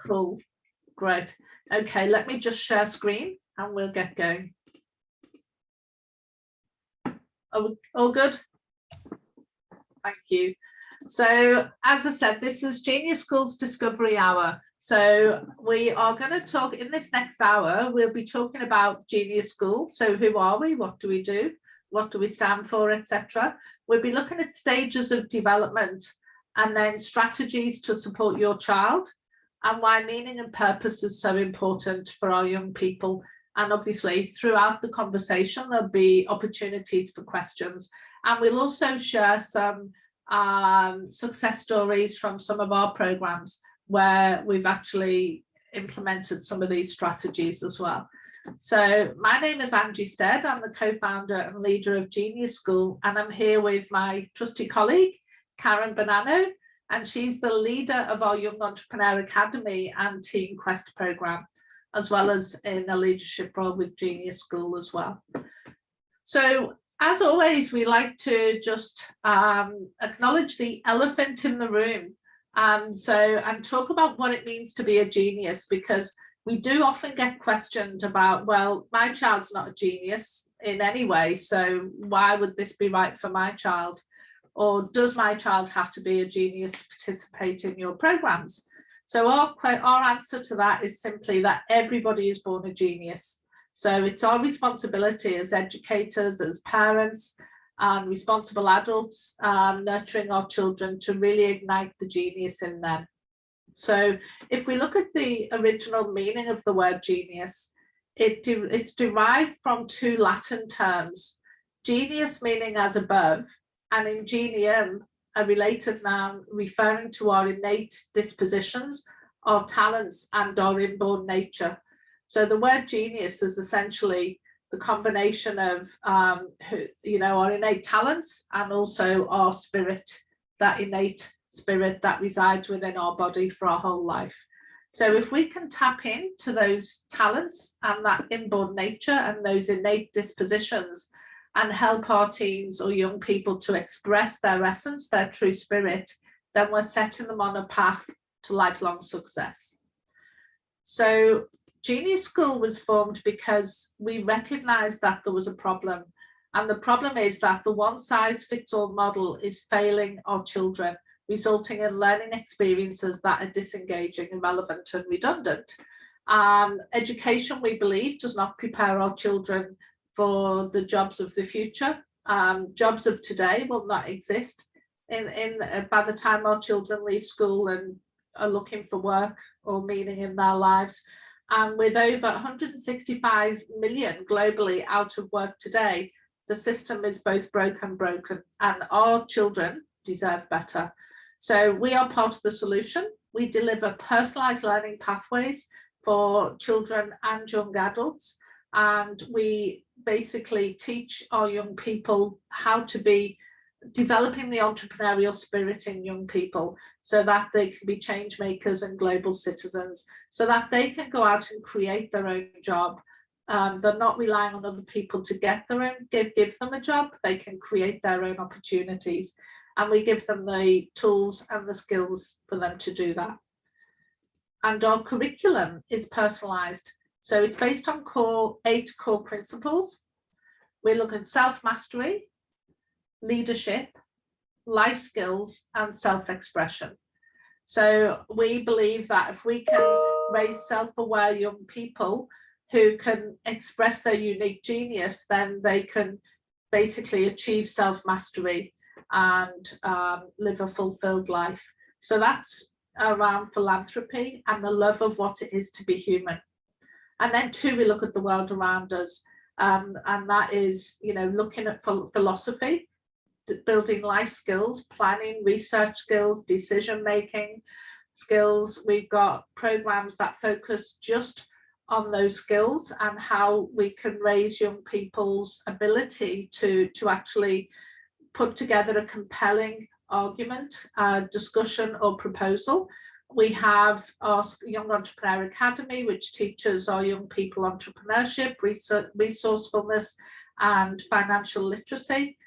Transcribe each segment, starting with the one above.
Cool, great. Okay, let me just share screen and we'll get going. All good? Thank you. So as I said, this is Genius School's Discovery Hour. So we are going to talk in this next hour, we'll be talking about Genius School. So who are we? What do we do? What do we stand for, etc. We'll be looking at stages of development and then strategies to support your child and why meaning and purpose is so important for our young people. And obviously throughout the conversation, there'll be opportunities for questions. And we'll also share some success stories from some of our programs where we've actually implemented some of these strategies as well. So my name is Angie Stead. I'm the co-founder and leader of Genius School, and I'm here with my trusty colleague, Karen Bonanno, and she's the leader of our Young Entrepreneur Academy and Teen Quest program, as well as in a leadership role with Genius School as well. So as always, we like to just acknowledge the elephant in the room and talk about what it means to be a genius, because we do often get questioned about, well, my child's not a genius in any way, so why would this be right for my child? Or does my child have to be a genius to participate in your programs? So our answer to that is simply that everybody is born a genius. So it's our responsibility as educators, as parents, and responsible adults nurturing our children to really ignite the genius in them. So if we look at the original meaning of the word genius, it's derived from two Latin terms, genius meaning as above, and ingenium, a related noun referring to our innate dispositions, our talents, and our inborn nature. So the word genius is essentially the combination of our innate talents and also our spirit, that innate spirit that resides within our body for our whole life. So if we can tap into those talents and that inborn nature and those innate dispositions and help our teens or young people to express their essence, their true spirit, then we're setting them on a path to lifelong success. So Genius School was formed because we recognized that there was a problem. And the problem is that the one-size-fits-all model is failing our children, resulting in learning experiences that are disengaging, irrelevant, and redundant. Education, we believe, does not prepare our children for the jobs of the future. Jobs of today will not exist by the time our children leave school and are looking for work or meaning in their lives. And with over 165 million globally out of work today, the system is both broken, and our children deserve better. So we are part of the solution. We deliver personalized learning pathways for children and young adults. And we basically teach our young people how to be developing the entrepreneurial spirit in young people so that they can be change makers and global citizens, so that they can go out and create their own job. They're not relying on other people to get their own, give them a job. They can create their own opportunities, and we give them the tools and the skills for them to do that. And our curriculum is personalized. So it's based on 8 core principles. We look at self-mastery, leadership, life skills, and self-expression. So we believe that if we can raise self-aware young people who can express their unique genius, then they can basically achieve self-mastery and live a fulfilled life. So that's around philanthropy and the love of what it is to be human. And then 2, we look at the world around us, and that is, looking at philosophy, building life skills, planning, research skills, decision-making skills. We've got programs that focus just on those skills and how we can raise young people's ability to actually put together a compelling argument, discussion, or proposal. We have our Young Entrepreneur Academy, which teaches our young people entrepreneurship, resourcefulness, and financial literacy.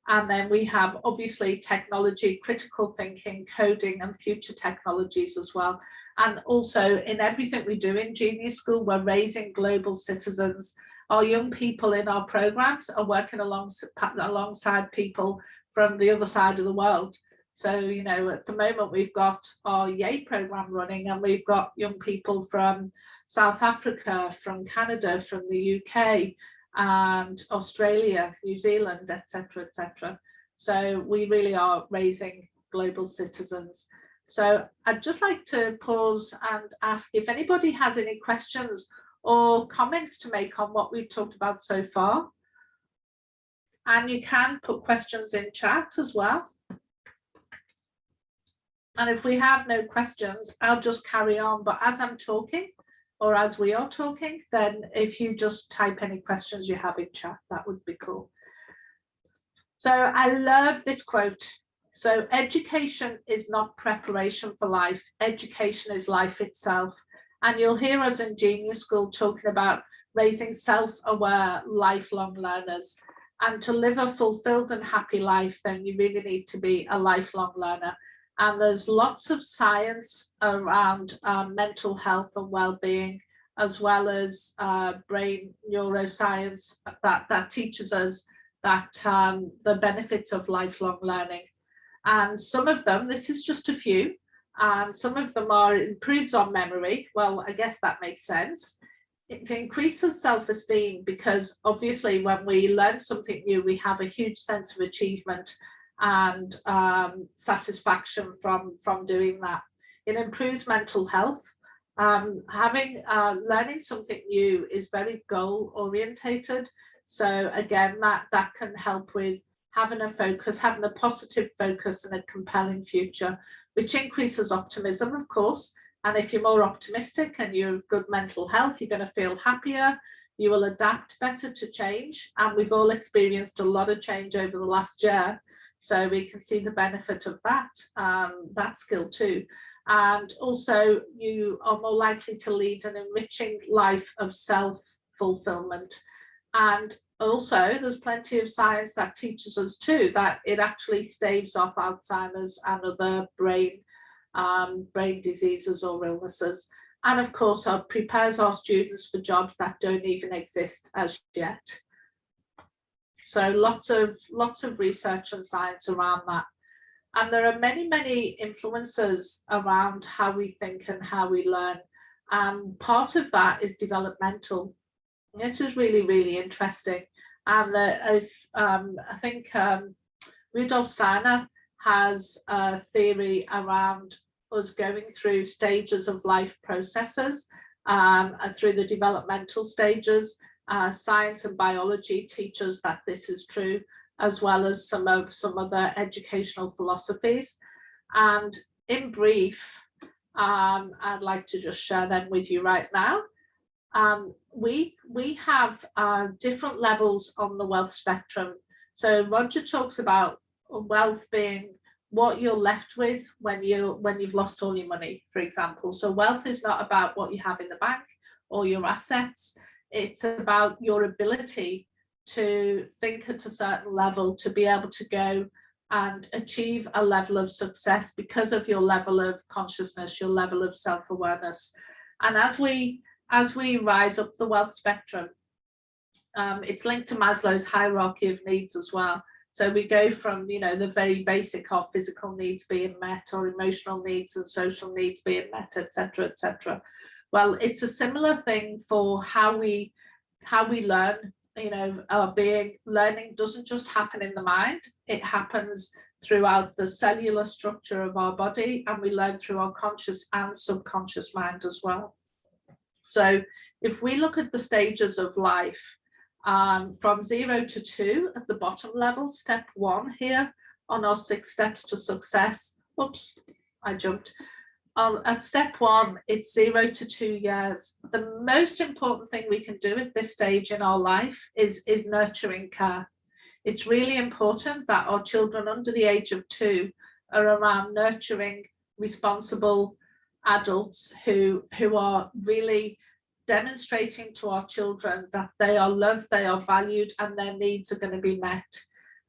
And then we have obviously technology, critical thinking, coding, and future technologies as well. And also in everything we do in Genius School, we're raising global citizens. Our young people in our programs are working alongside people from the other side of the world. So, you know, at the moment we've got our YAY program running, and we've got young people from South Africa, from Canada, from the UK, and Australia, New Zealand, etc., etc. So we really are raising global citizens. So I'd just like to pause and ask if anybody has any questions or comments to make on what we've talked about so far. And you can put questions in chat as well. And if we have no questions, I'll just carry on. But as I'm talking, or as we are talking, then if you just type any questions you have in chat, that would be cool. So I love this quote. So education is not preparation for life. Education is life itself. And you'll hear us in Genius School talking about raising self-aware, lifelong learners. And to live a fulfilled and happy life, then you really need to be a lifelong learner. And there's lots of science around mental health and well-being, as well as brain neuroscience that teaches us that the benefits of lifelong learning. And some of them, this is just a few, and some of them are improves on memory. Well, I guess that makes sense. It increases self-esteem, because obviously when we learn something new, we have a huge sense of achievement and satisfaction from doing that. It improves mental health. Learning something new is very goal orientated. So again, that can help with having a focus, having a positive focus and a compelling future, which increases optimism, of course. And if you're more optimistic and you have good mental health, you're going to feel happier. You will adapt better to change. And we've all experienced a lot of change over the last year. So we can see the benefit of that skill too. And also you are more likely to lead an enriching life of self-fulfillment. And also there's plenty of science that teaches us too that it actually staves off Alzheimer's and other brain diseases or illnesses. And of course, it prepares our students for jobs that don't even exist as yet. So lots of research and science around that. And there are many, many influences around how we think and how we learn. Part of that is developmental. This is really, really interesting. And I think Rudolf Steiner has a theory around us going through stages of life processes, through the developmental stages. Science and biology teach us that this is true, as well as some other educational philosophies. And in brief, I'd like to just share them with you right now. We have different levels on the wealth spectrum. So Roger talks about wealth being what you're left with when you've lost all your money, for example. So wealth is not about what you have in the bank or your assets. It's about your ability to think at a certain level, to be able to go and achieve a level of success because of your level of consciousness, your level of self-awareness. And as we rise up the wealth spectrum, it's linked to Maslow's hierarchy of needs as well. So we go from, the very basic of physical needs being met, or emotional needs and social needs being met, etc., etc. Well, it's a similar thing for how we learn. Learning doesn't just happen in the mind, it happens throughout the cellular structure of our body, and we learn through our conscious and subconscious mind as well. So if we look at the stages of life, from 0 to 2 at the bottom level, step 1 here on our 6 steps to success. Oops, I jumped. At step 1, it's 0 to 2 years. The most important thing we can do at this stage in our life is nurturing care. It's really important that our children under the age of 2 are around nurturing, responsible adults who are really demonstrating to our children that they are loved, they are valued, and their needs are going to be met.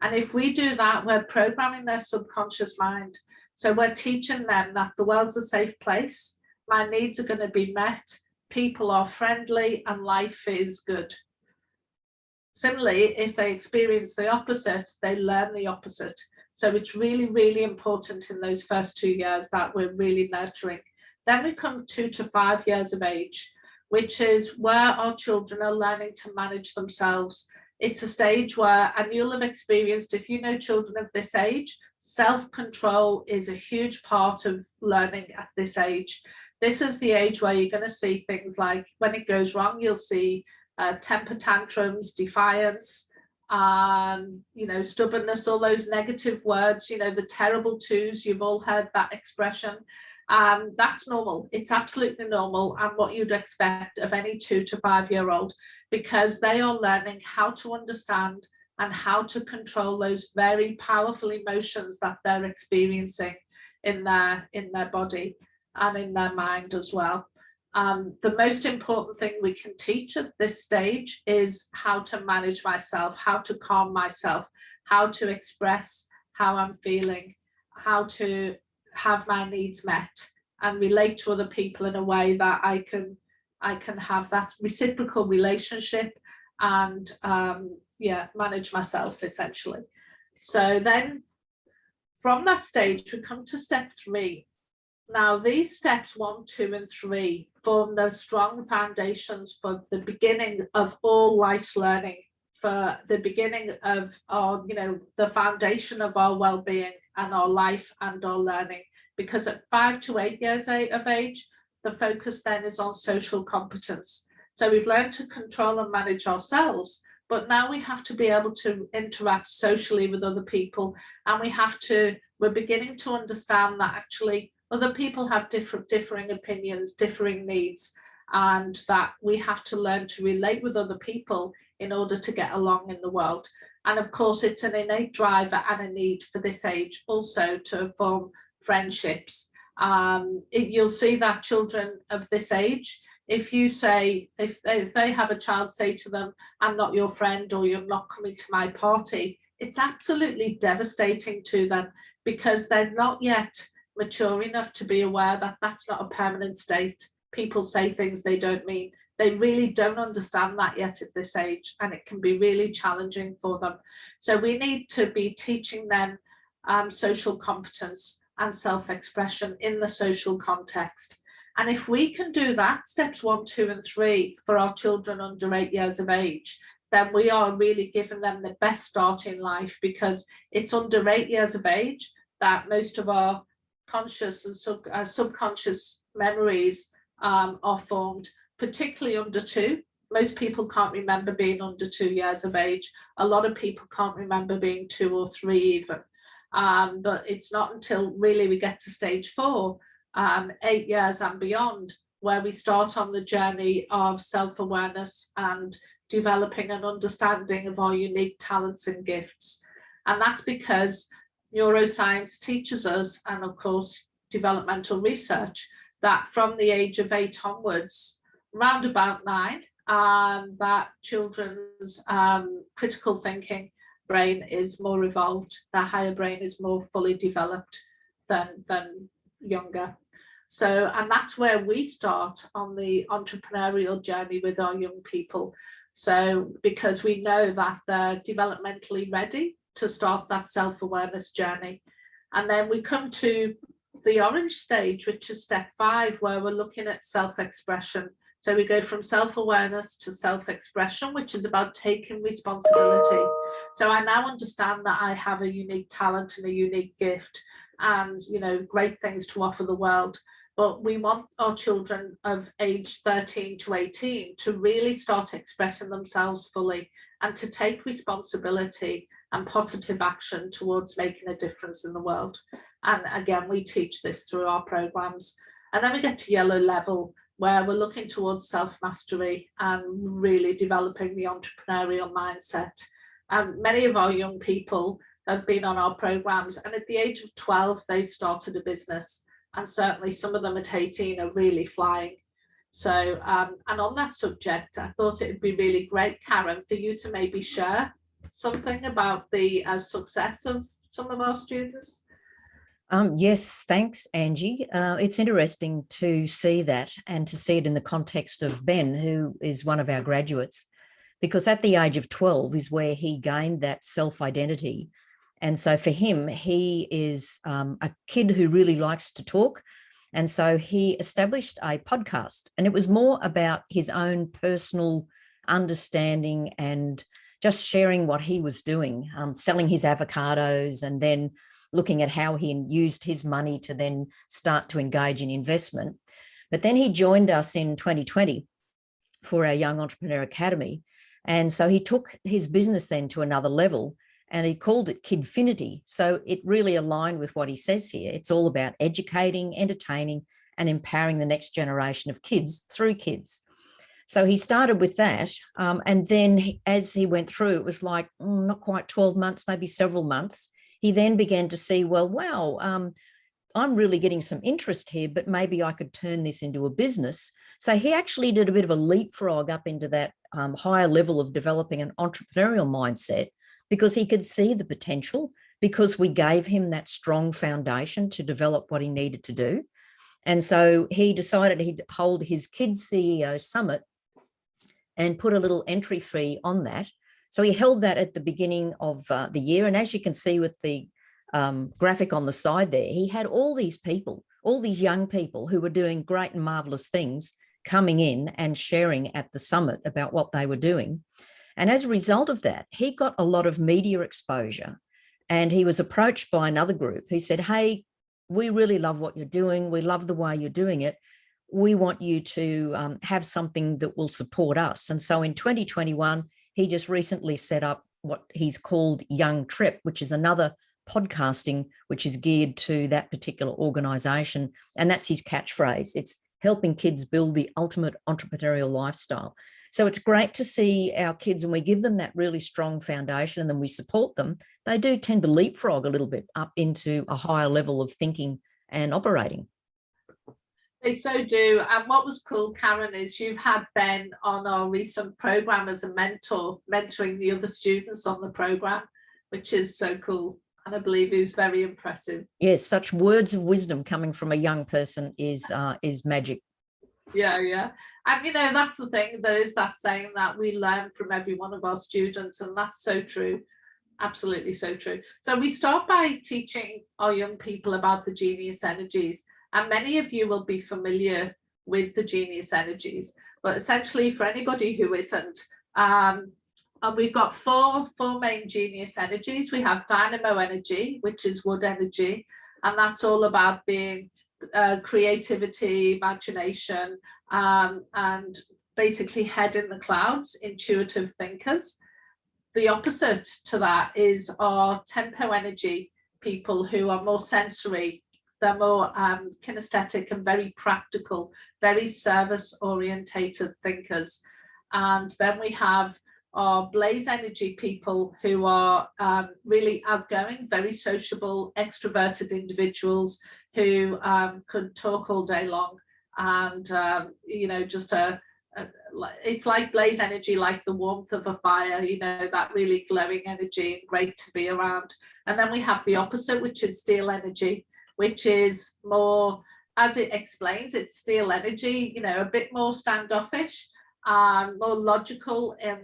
And if we do that, we're programming their subconscious mind. So we're teaching them that the world's a safe place, my needs are going to be met, people are friendly, and life is good. Similarly, if they experience the opposite, they learn the opposite. So it's really, really important in those first 2 years that we're really nurturing. Then we come 2 to 5 years of age, which is where our children are learning to manage themselves. It's a stage where, and you'll have experienced, if you know children of this age, self-control is a huge part of learning at this age. This is the age where you're going to see things like, when it goes wrong, you'll see temper tantrums, defiance, stubbornness, all those negative words, the terrible twos, you've all heard that expression. That's normal. It's absolutely normal, and what you'd expect of any 2 to 5 year old, because they are learning how to understand and how to control those very powerful emotions that they're experiencing in their body and in their mind as well. The most important thing we can teach at this stage is how to manage myself, how to calm myself, how to express how I'm feeling, how to have my needs met and relate to other people in a way that I can have that reciprocal relationship and manage myself essentially. So then from that stage we come to step 3. Now these steps 1, 2 and 3 form the strong foundations for the beginning of all life's learning, for the beginning of our, the foundation of our well-being and our life and our learning. Because at 5 to 8 years of age, the focus then is on social competence. So we've learned to control and manage ourselves, but now we have to be able to interact socially with other people, and we're beginning to understand that actually other people have differing opinions, differing needs, and that we have to learn to relate with other people in order to get along in the world. And of course, it's an innate driver and a need for this age also to form friendships. You'll see that children of this age, if they have a child say to them, I'm not your friend, or you're not coming to my party, it's absolutely devastating to them, because they're not yet mature enough to be aware that that's not a permanent state. People say things they don't mean. They really don't understand that yet at this age, and it can be really challenging for them. So we need to be teaching them social competence and self-expression in the social context. And if we can do that, steps 1, 2 and 3 for our children under 8 years of age, then we are really giving them the best start in life, because it's under 8 years of age that most of our conscious and subconscious memories are formed, particularly under 2. Most people can't remember being under 2 years of age. A lot of people can't remember being 2 or 3 even. But it's not until really we get to stage 4, 8 years and beyond, where we start on the journey of self-awareness and developing an understanding of our unique talents and gifts. And that's because neuroscience teaches us, and of course developmental research, that from the age of 8 onwards, round about 9, that children's critical thinking brain is more evolved, their higher brain is more fully developed than younger. So, and that's where we start on the entrepreneurial journey with our young people. So, because we know that they're developmentally ready to start that self-awareness journey. And then we come to the orange stage, which is step 5, where we're looking at self-expression. So we go from self-awareness to self-expression, which is about taking responsibility. So I now understand that I have a unique talent and a unique gift and, great things to offer the world. But we want our children of age 13 to 18 to really start expressing themselves fully and to take responsibility and positive action towards making a difference in the world. And again, we teach this through our programs. And then we get to yellow level, where we're looking towards self-mastery and really developing the entrepreneurial mindset. And many of our young people have been on our programs, and at the age of 12, they started a business. And certainly some of them at 18 are really flying. So, and on that subject, I thought it would be really great, Karen, for you to maybe share something about the success of some of our students? Yes, thanks, Angie. It's interesting to see that and to see it in the context of Ben, who is one of our graduates, because at the age of 12 is where he gained that self-identity. And so for him, he is a kid who really likes to talk. And so he established a podcast, and it was more about his own personal understanding and just sharing what he was doing, selling his avocados, and then looking at how he used his money to then start to engage in investment. But then he joined us in 2020 for our Young Entrepreneur Academy. And so he took his business then to another level, and he called it Kidfinity. So it really aligned with what he says here. It's all about educating, entertaining, and empowering the next generation of kids through kids. So he started with that. And then as he went through, it was like not quite 12 months, maybe several months. He then began to see, well, wow, I'm really getting some interest here, but maybe I could turn this into a business. So he actually did a bit of a leapfrog up into that higher level of developing an entrepreneurial mindset, because he could see the potential, because we gave him that strong foundation to develop what he needed to do. And so he decided he'd hold his Kids CEO Summit and put a little entry fee on that. So he held that at the beginning of the year. And as you can see with the graphic on the side there, he had all these people, all these young people who were doing great and marvelous things coming in and sharing at the summit about what they were doing. And as a result of that, he got a lot of media exposure, and he was approached by another group who said, hey, we really love what you're doing. We love the way you're doing it. We want you to have something that will support us. And so in 2021, he just recently set up what he's called Young Trip, which is another podcasting which is geared to that particular organization. And that's his catchphrase. It's helping kids build the ultimate entrepreneurial lifestyle. So it's great to see our kids, and we give them that really strong foundation and then we support them. They do tend to leapfrog a little bit up into a higher level of thinking and operating. They so do. And what was cool, Karen, is you've had Ben on our recent program as a mentor, mentoring the other students on the program, which is so cool. And I believe he was very impressive. Yes, such words of wisdom coming from a young person is magic. Yeah. And, you know, that's the thing. There is that saying that we learn from every one of our students, and that's so true. Absolutely so true. So we start by teaching our young people about the genius energies. And many of you will be familiar with the genius energies, but essentially for anybody who isn't, and we've got four main genius energies. We have dynamo energy, which is wood energy, and that's all about being creativity, imagination, and basically head in the clouds, intuitive thinkers. The opposite to that is our tempo energy people, who are more sensory. They're more kinesthetic and very practical, very service orientated thinkers. And then we have our blaze energy people, who are really outgoing, very sociable, extroverted individuals who could talk all day long. And, you know, just it's like blaze energy, like the warmth of a fire, you know, that really glowing energy, great to be around. And then we have the opposite, which is steel energy, which is more, as it explains, it's steel energy, you know, a bit more standoffish, more logical and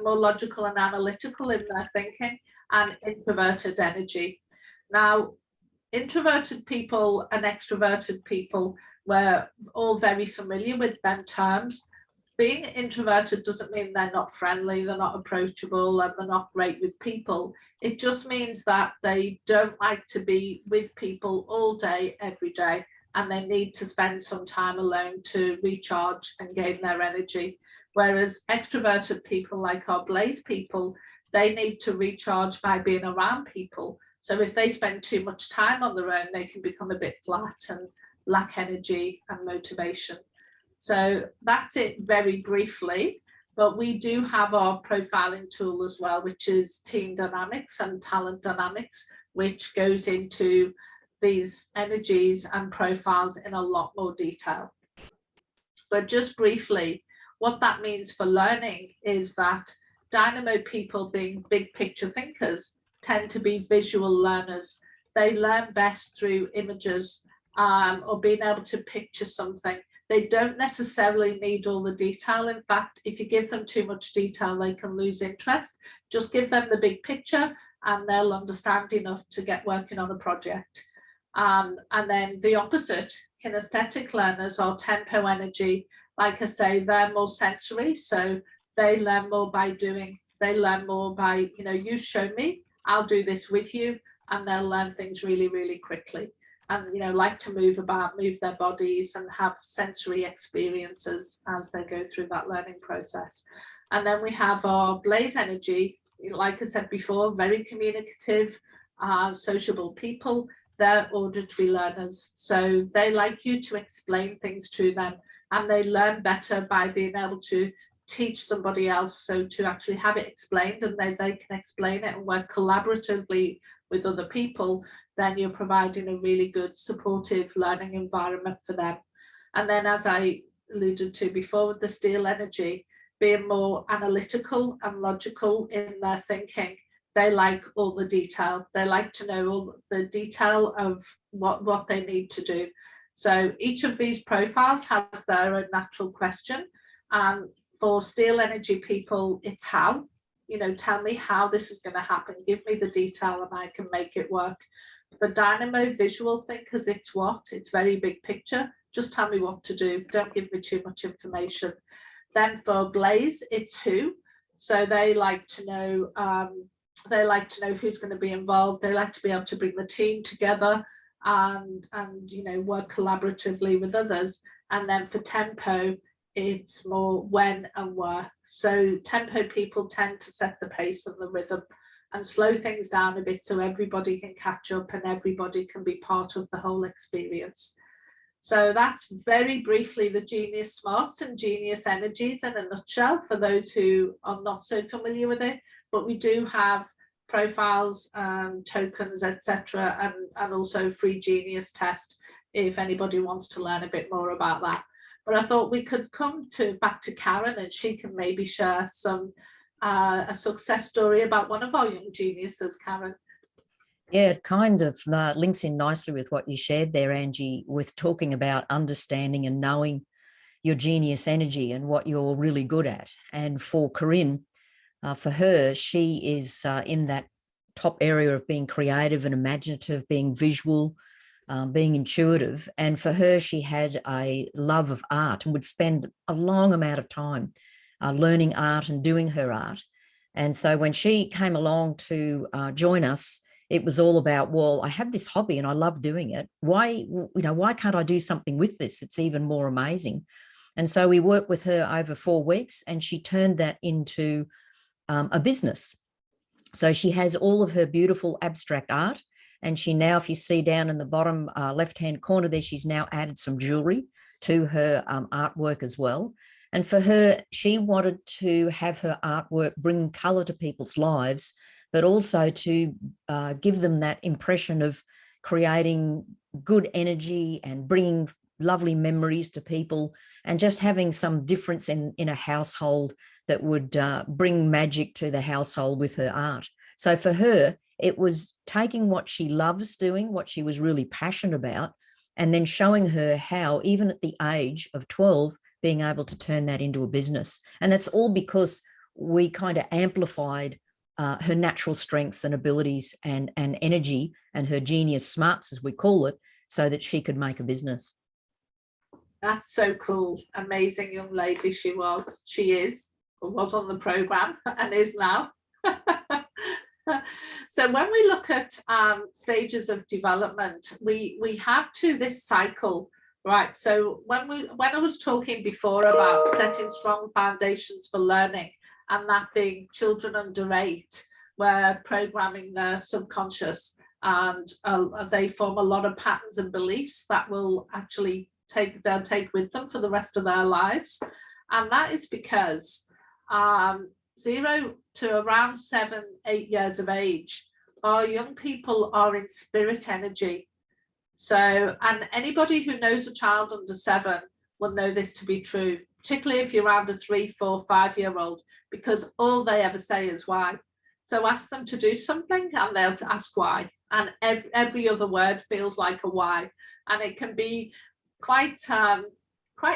more logical and analytical in their thinking, and introverted energy. Now, introverted people and extroverted people, we're all very familiar with them terms. Being introverted doesn't mean they're not friendly, they're not approachable, and they're not great with people. It just means that they don't like to be with people all day, every day, and they need to spend some time alone to recharge and gain their energy. Whereas extroverted people, like our blaze people, they need to recharge by being around people. So if they spend too much time on their own, they can become a bit flat and lack energy and motivation. So that's it very briefly, but we do have our profiling tool as well, which is team dynamics and talent dynamics, which goes into these energies and profiles in a lot more detail. But just briefly, what that means for learning is that Dynamo people, being big picture thinkers, tend to be visual learners. They learn best through images, or being able to picture something. They don't necessarily need all the detail. In fact, if you give them too much detail, they can lose interest. Just give them the big picture and they'll understand enough to get working on a project. And then the opposite, kinesthetic learners or tempo energy, like I say, they're more sensory. So they learn more by doing. They learn more by, you know, you show me, I'll do this with you, and they'll learn things really, really quickly. And, you know, like to move about, move their bodies and have sensory experiences as they go through that learning process. And then we have our blaze energy, like I said before, very communicative, sociable people. They're auditory learners. So they like you to explain things to them, and they learn better by being able to teach somebody else. So to actually have it explained and they can explain it and work collaboratively with other people, then you're providing a really good supportive learning environment for them. And then, as I alluded to before with the steel energy, being more analytical and logical in their thinking, they like all the detail. They like to know all the detail of what they need to do. So each of these profiles has their own natural question. And for steel energy people, it's how. You know, tell me how this is going to happen. Give me the detail and I can make it work. For dynamo visual thinkers, it's what? It's very big picture. Just tell me what to do. Don't give me too much information. Then for blaze, it's who. So they like to know. They like to know who's going to be involved. They like to be able to bring the team together and you know, work collaboratively with others. And then for tempo, it's more when and where. So tempo people tend to set the pace and the rhythm and slow things down a bit so everybody can catch up and everybody can be part of the whole experience. So that's very briefly the Genius Smarts and Genius Energies in a nutshell for those who are not so familiar with it. But we do have profiles, tokens, etc., and also free Genius test if anybody wants to learn a bit more about that. But I thought we could come back to Karen, and she can maybe share some a success story about one of our young geniuses. Karen. Yeah, it kind of links in nicely with what you shared there, Angie, with talking about understanding and knowing your genius energy and what you're really good at. And for Corinne, for her, she is in that top area of being creative and imaginative, being visual, being intuitive. And for her, she had a love of art and would spend a long amount of time learning art and doing her art. And so when she came along to join us, it was all about, well, I have this hobby and I love doing it. Why can't I do something with this? It's even more amazing. And so we worked with her over 4 weeks, and she turned that into a business. So she has all of her beautiful abstract art. And she now, if you see down in the bottom left-hand corner there, she's now added some jewelry to her artwork as well. And for her, she wanted to have her artwork bring color to people's lives, but also to give them that impression of creating good energy and bringing lovely memories to people, and just having some difference in a household that would bring magic to the household with her art. So for her, it was taking what she loves doing, what she was really passionate about, and then showing her how, even at the age of 12, being able to turn that into a business. And that's all because we kind of amplified her natural strengths and abilities and energy and her genius smarts, as we call it, so that she could make a business. That's so cool. Amazing young lady she was. She is, or was on the program and is now. So when we look at stages of development, we have this cycle, right? So when I was talking before about setting strong foundations for learning, and that being children under 8, where programming their subconscious, and they form a lot of patterns and beliefs that will actually they'll take with them for the rest of their lives. And that is because 0 to around 7, 8 years of age, our young people are in spirit energy. So, and anybody who knows a child under 7 will know this to be true. particularly if you're around a 3, 4, 5-year-old, because all they ever say is why. So ask them to do something and they'll ask why. And every other word feels like a why. And it can be quite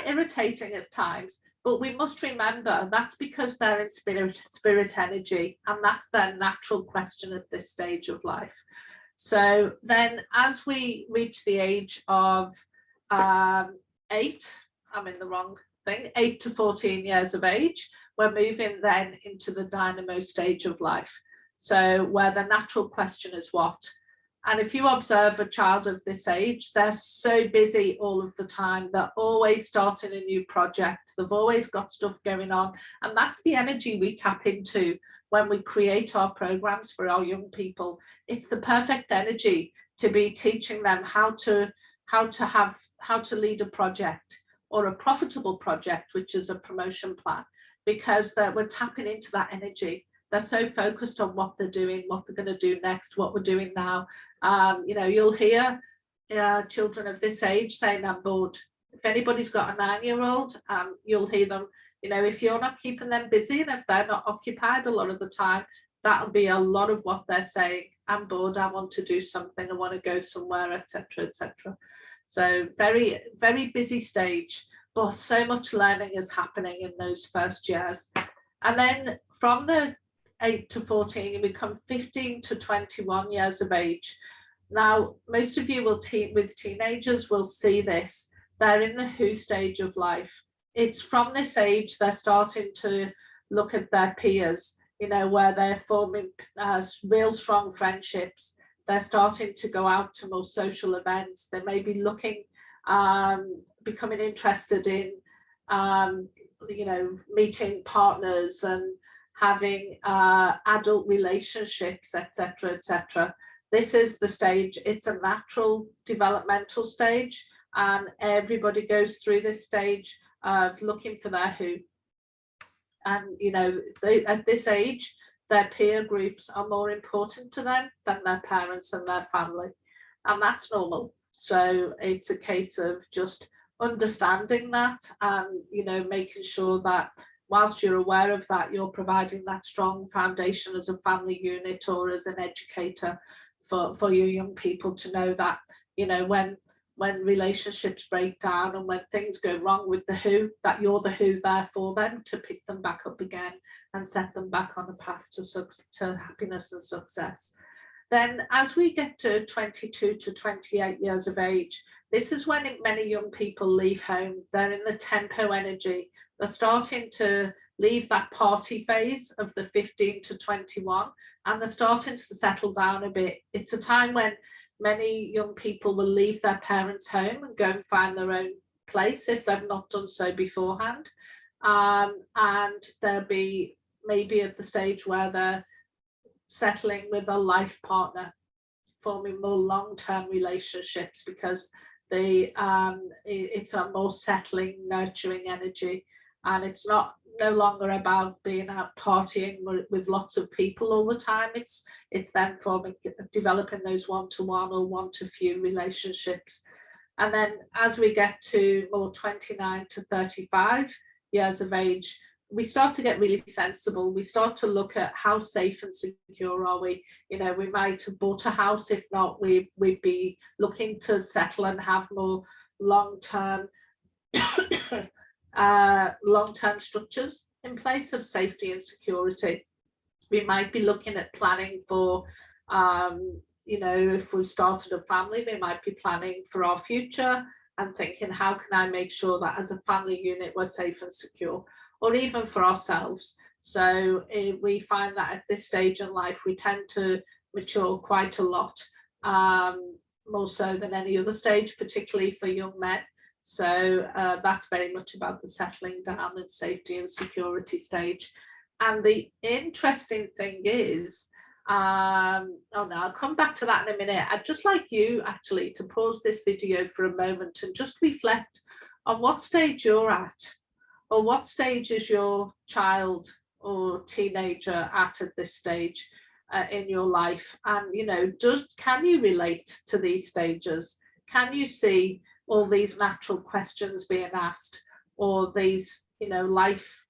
irritating at times. But we must remember that's because they're in spirit energy, and that's their natural question at this stage of life. So then as we reach the age of 8, I'm in the wrong thing, 8 to 14 years of age, we're moving then into the dynamo stage of life. So where the natural question is what? And if you observe a child of this age, they're so busy all of the time. They're always starting a new project. They've always got stuff going on. And that's the energy we tap into when we create our programs for our young people. It's the perfect energy to be teaching them how to lead a project, or a profitable project, which is a promotion plan, because we're tapping into that energy. They're so focused on what they're doing, what they're going to do next, what we're doing now. You'll hear children of this age saying, I'm bored. If anybody's got a 9-year-old, you'll hear them, if you're not keeping them busy and if they're not occupied a lot of the time, that'll be a lot of what they're saying. I'm bored, I want to do something, I want to go somewhere, etc., etc. So very, very busy stage, but so much learning is happening in those first years. And then from the 8 to 14, you become 15 to 21 years of age. Now, most of you with teenagers will see this. They're in the who stage of life. It's from this age they're starting to look at their peers, where they're forming real strong friendships. They're starting to go out to more social events. They may be looking, becoming interested in, meeting partners and having adult relationships, etc., etc. This is the stage. It's a natural developmental stage, and everybody goes through this stage of looking for their who. And at this age, their peer groups are more important to them than their parents and their family, and that's normal. So it's a case of just understanding that, and making sure that whilst you're aware of that, you're providing that strong foundation as a family unit or as an educator for your young people to know that, when relationships break down and when things go wrong with the who, that you're the who there for them to pick them back up again and set them back on the path to happiness and success. Then as we get to 22 to 28 years of age, this is when many young people leave home. They're in the tempo energy. They're starting to leave that party phase of the 15 to 21, and they're starting to settle down a bit. It's a time when many young people will leave their parents' home and go and find their own place if they've not done so beforehand. And they'll be maybe at the stage where they're settling with a life partner, forming more long-term relationships, because it's a more settling, nurturing energy. And it's no longer about being out partying with lots of people all the time. It's then developing those one-to-one or one-to-few relationships. And then as we get to more 29 to 35 years of age, we start to get really sensible. We start to look at how safe and secure are we. We might have bought a house. If not, we'd be looking to settle and have more long-term structures in place of safety and security. We might be looking at planning for, if we started a family, we might be planning for our future and thinking, how can I make sure that as a family unit we're safe and secure, or even for ourselves. So we find that at this stage in life we tend to mature quite a lot, more so than any other stage, particularly for young men. So that's very much about the settling down and safety and security stage. And the interesting thing is, I'll come back to that in a minute. I'd just like you actually to pause this video for a moment and just reflect on what stage you're at, or what stage is your child or teenager at this stage in your life. And can you relate to these stages? Can you see all these natural questions being asked, or these life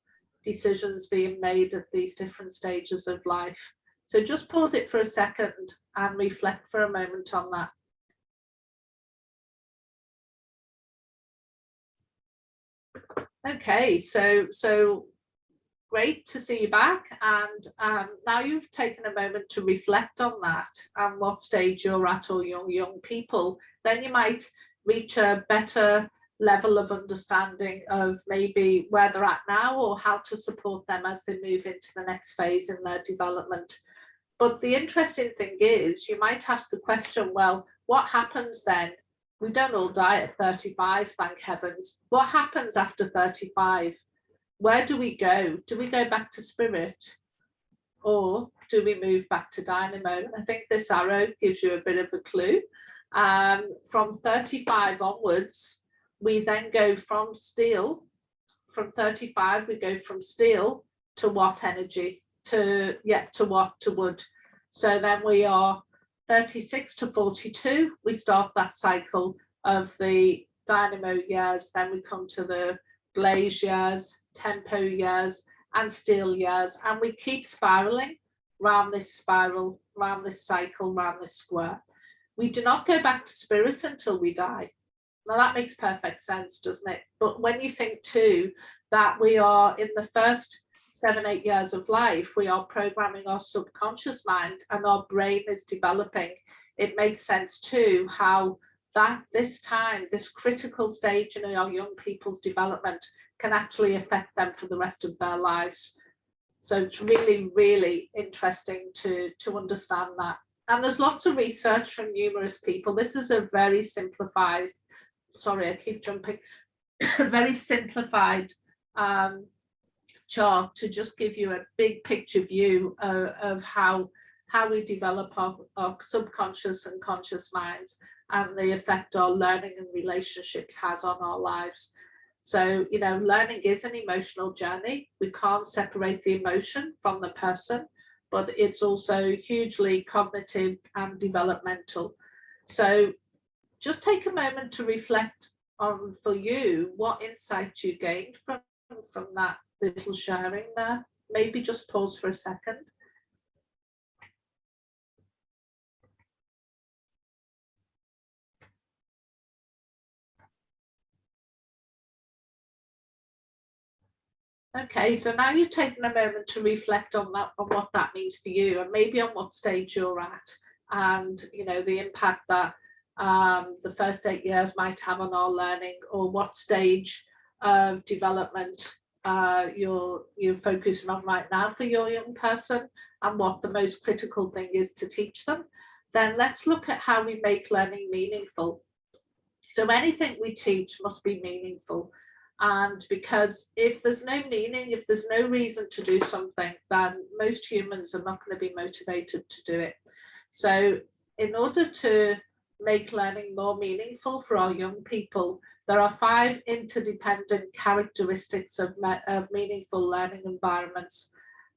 decisions being made at these different stages of life. So just pause it for a second and reflect for a moment on that. Okay, so great to see you back, and now you've taken a moment to reflect on that and what stage you're at, or young people, then you might reach a better level of understanding of maybe where they're at now, or how to support them as they move into the next phase in their development. But the interesting thing is, you might ask the question, well, what happens then? We don't all die at 35, thank heavens. What happens after 35? Where do we go? Do we go back to spirit, or do we move back to dynamo? I think this arrow gives you a bit of a clue. From 35 onwards, we then go from steel. From 35, we go from steel to what energy? To wood. So then we are 36 to 42. We start that cycle of the dynamo years. Then we come to the glaze years, tempo years, and steel years, and we keep spiraling round this spiral, round this cycle, round this square. We do not go back to spirit until we die. Now that makes perfect sense, doesn't it? But when you think too that we are in the first 7-8 years of life, we are programming our subconscious mind, and our brain is developing, it makes sense too how that this critical stage in our young people's development can actually affect them for the rest of their lives. So it's really, really interesting to understand that. And there's lots of research from numerous people. This is a very simplified, sorry, I keep jumping, very simplified chart to just give you a big picture view of how we develop our subconscious and conscious minds, and the effect our learning and relationships has on our lives. So, learning is an emotional journey. We can't separate the emotion from the person, but it's also hugely cognitive and developmental. So just take a moment to reflect on, for you, what insight you gained from that little sharing there. Maybe just pause for a second. Okay, so now you've taken a moment to reflect on that, on what that means for you, and maybe on what stage you're at, and the impact that the first 8 years might have on our learning, or what stage of development you're focusing on right now for your young person, and what the most critical thing is to teach them. Then let's look at how we make learning meaningful. So anything we teach must be meaningful. And because if there's no meaning, if there's no reason to do something, then most humans are not going to be motivated to do it. So in order to make learning more meaningful for our young people, there are 5 interdependent characteristics of meaningful learning environments,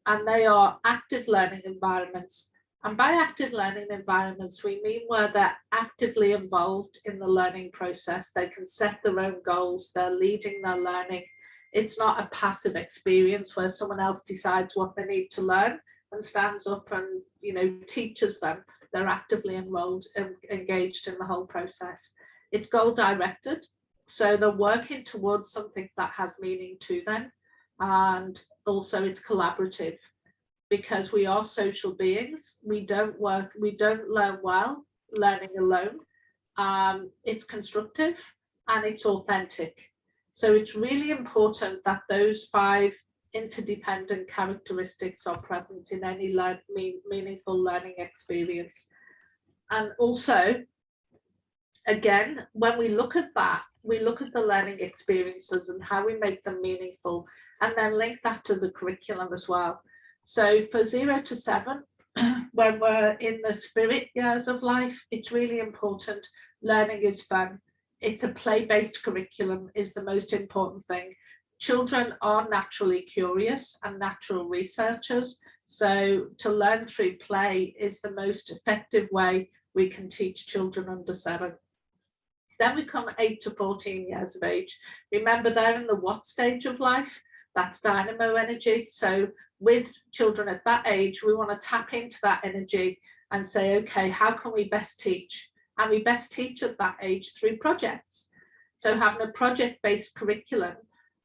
and they are active learning environments. And by active learning environments, we mean where they're actively involved in the learning process. They can set their own goals, they're leading their learning. It's not a passive experience where someone else decides what they need to learn and stands up and teaches them. They're actively enrolled and engaged in the whole process. It's goal directed, so they're working towards something that has meaning to them. And also it's collaborative, because we are social beings. We don't learn well learning alone. It's constructive and it's authentic. So it's really important that those 5 interdependent characteristics are present in any meaningful learning experience. And also, again, when we look at that, we look at the learning experiences and how we make them meaningful, and then link that to the curriculum as well. So for 0 to 7, when we're in the spirit years of life, it's really important. Learning is fun. It's a play-based curriculum is the most important thing. Children are naturally curious and natural researchers. So to learn through play is the most effective way we can teach children under 7. Then we come 8 to 14 years of age. Remember, they're in the what stage of life? That's dynamo energy. So with children at that age, we want to tap into that energy and say, okay, how can we best teach? And we best teach at that age through projects. So having a project-based curriculum,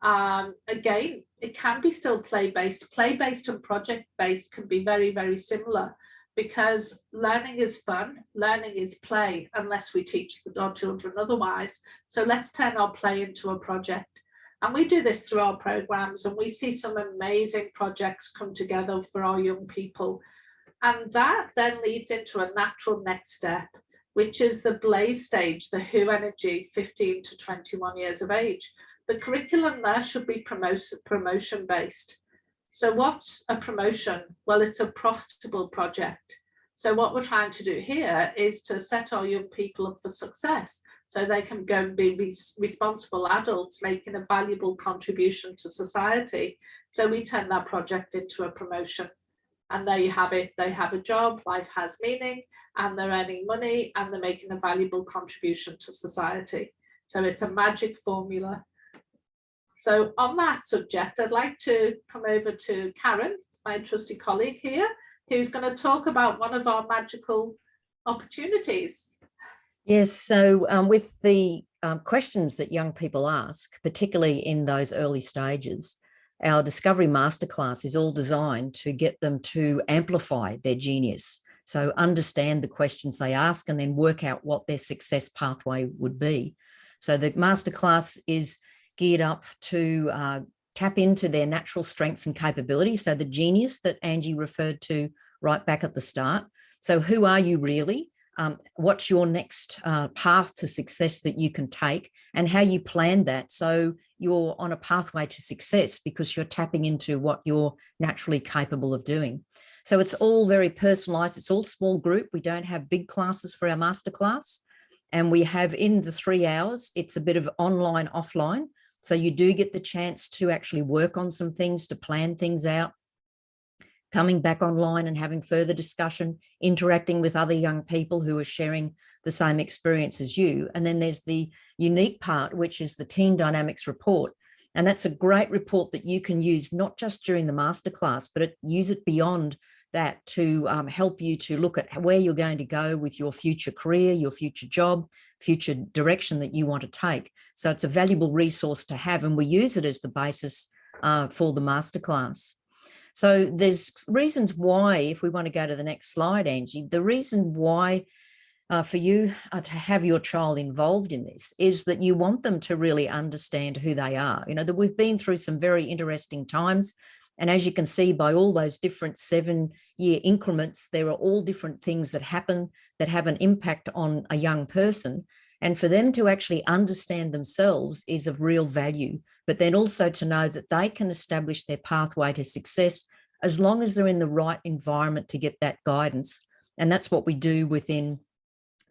again, it can be still play-based. Play-based and project-based can be very, very similar, because learning is fun, learning is play, unless we teach our children otherwise. So let's turn our play into a project. And we do this through our programs, and we see some amazing projects come together for our young people. And that then leads into a natural next step, which is the blaze stage, the who energy, 15 to 21 years of age. The curriculum there should be promotion based. So what's a promotion? Well, it's a profitable project. So what we're trying to do here is to set our young people up for success, so they can go and be responsible adults making a valuable contribution to society. So we turn that project into a promotion. And there you have it. They have a job, life has meaning, and they're earning money, and they're making a valuable contribution to society. So it's a magic formula. So on that subject, I'd like to come over to Karen, my trusty colleague here, who's going to talk about one of our magical opportunities. Yes, so with the questions that young people ask, particularly in those early stages, our Discovery Masterclass is all designed to get them to amplify their genius. So understand the questions they ask and then work out what their success pathway would be. So the Masterclass is geared up to tap into their natural strengths and capabilities. So the genius that Angie referred to right back at the start. So who are you really? What's your next path to success that you can take, and how you plan that so you're on a pathway to success because you're tapping into what you're naturally capable of doing. So it's all very personalized. It's all small group. We don't have big classes for our masterclass. And we have, in the 3 hours, it's a bit of online, offline. So you do get the chance to actually work on some things, to plan things out, coming back online and having further discussion, interacting with other young people who are sharing the same experience as you. And then there's the unique part, which is the Teen Dynamics report. And that's a great report that you can use not just during the masterclass, but use it beyond that to help you to look at where you're going to go with your future career, your future job, future direction that you want to take. So it's a valuable resource to have, and we use it as the basis for the masterclass. So there's reasons why, if we want to go to the next slide, Angie, the reason why for you to have your child involved in this is that you want them to really understand who they are. You know, that we've been through some very interesting times. And as you can see by all those different 7-year increments, there are all different things that happen that have an impact on a young person. And for them to actually understand themselves is of real value, but then also to know that they can establish their pathway to success as long as they're in the right environment to get that guidance. And that's what we do within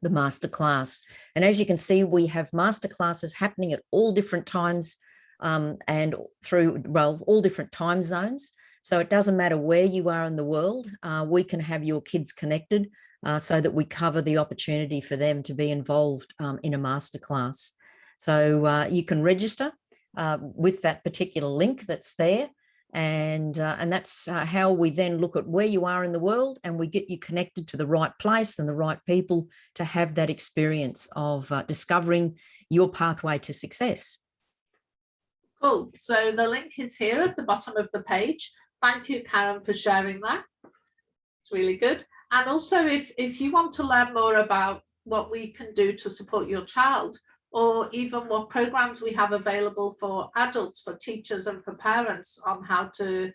the masterclass. And as you can see, we have masterclasses happening at all different times and through, well, all different time zones. So it doesn't matter where you are in the world, we can have your kids connected so that we cover the opportunity for them to be involved in a masterclass. So you can register with that particular link that's there. And that's how we then look at where you are in the world, and we get you connected to the right place and the right people to have that experience of discovering your pathway to success. Cool. So the link is here at the bottom of the page. Thank you, Karen, for sharing that. It's really good. And also, if you want to learn more about what we can do to support your child, or even what programs we have available for adults, for teachers and for parents on how to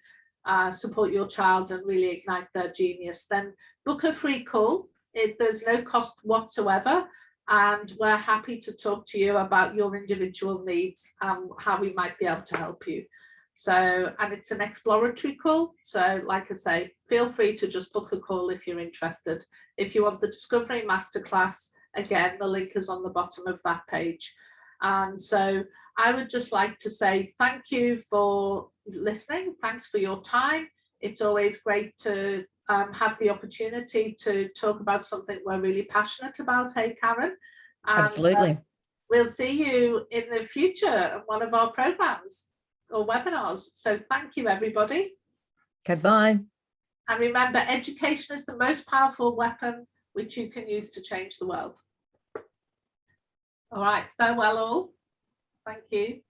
support your child and really ignite their genius, then book a free call. There's no cost whatsoever. And we're happy to talk to you about your individual needs and how we might be able to help you. So, and it's an exploratory call. So like I say, feel free to just book a call if you're interested. If you want the Discovery Masterclass, again, the link is on the bottom of that page. And so I would just like to say thank you for listening. Thanks for your time. It's always great to have the opportunity to talk about something we're really passionate about. Hey, Karen. And, absolutely. we'll see you in the future at one of our programs or webinars. So thank you, everybody. Okay, bye. And remember, education is the most powerful weapon which you can use to change the world. All right, farewell all. Thank you.